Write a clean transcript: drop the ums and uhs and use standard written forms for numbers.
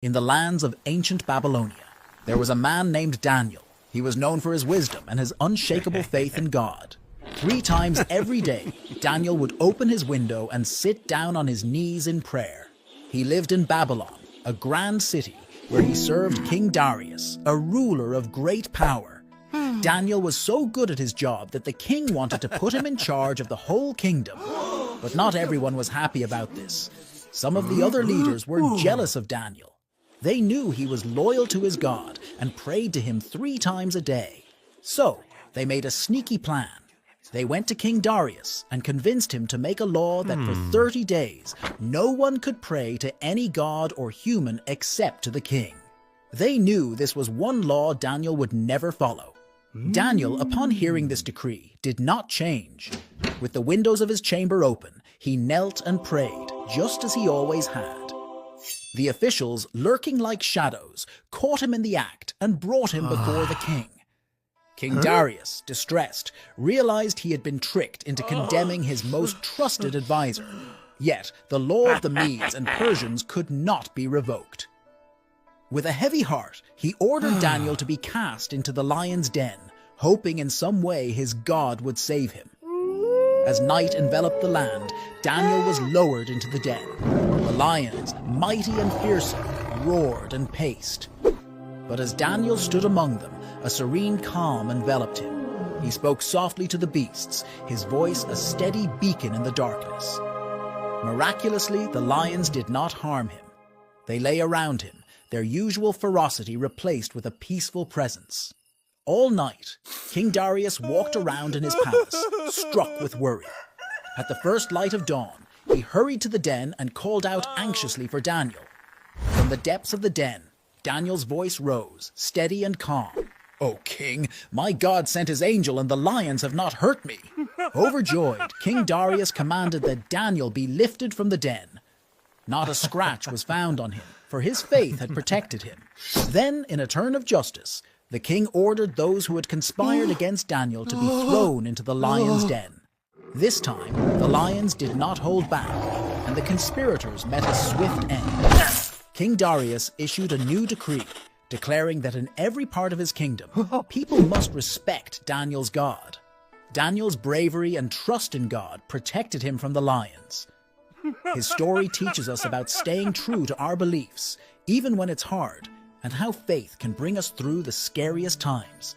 In the lands of ancient Babylonia, there was a man named Daniel. He was known for his wisdom and his unshakable faith in God. 3 times every day, Daniel would open his window and sit down on his knees in prayer. He lived in Babylon, a grand city, where he served King Darius, a ruler of great power. Daniel was so good at his job that the king wanted to put him in charge of the whole kingdom. But not everyone was happy about this. Some of the other leaders were jealous of Daniel. They knew he was loyal to his God and prayed to him 3 times a day. So they made a sneaky plan. They went to King Darius and convinced him to make a law that for 30 days, no one could pray to any god or human except to the king. They knew this was one law Daniel would never follow. Daniel, upon hearing this decree, did not change. With the windows of his chamber open, he knelt and prayed, just as he always had. The officials, lurking like shadows, caught him in the act and brought him before the king. King Darius, distressed, realized he had been tricked into condemning his most trusted advisor. Yet the law of the Medes and Persians could not be revoked. With a heavy heart, he ordered Daniel to be cast into the lion's den, hoping in some way his God would save him. As night enveloped the land, Daniel was lowered into the den. The lions, mighty and fearsome, roared and paced. But as Daniel stood among them, a serene calm enveloped him. He spoke softly to the beasts, his voice a steady beacon in the darkness. Miraculously, the lions did not harm him. They lay around him, their usual ferocity replaced with a peaceful presence. All night, King Darius walked around in his palace, struck with worry. At the first light of dawn, he hurried to the den and called out anxiously for Daniel. From the depths of the den, Daniel's voice rose, steady and calm. "O king, my God sent his angel and the lions have not hurt me." Overjoyed, King Darius commanded that Daniel be lifted from the den. Not a scratch was found on him, for his faith had protected him. Then, in a turn of justice, the king ordered those who had conspired against Daniel to be thrown into the lion's den. This time, the lions did not hold back, and the conspirators met a swift end. King Darius issued a new decree, declaring that in every part of his kingdom, people must respect Daniel's God. Daniel's bravery and trust in God protected him from the lions. His story teaches us about staying true to our beliefs, even when it's hard, and how faith can bring us through the scariest times.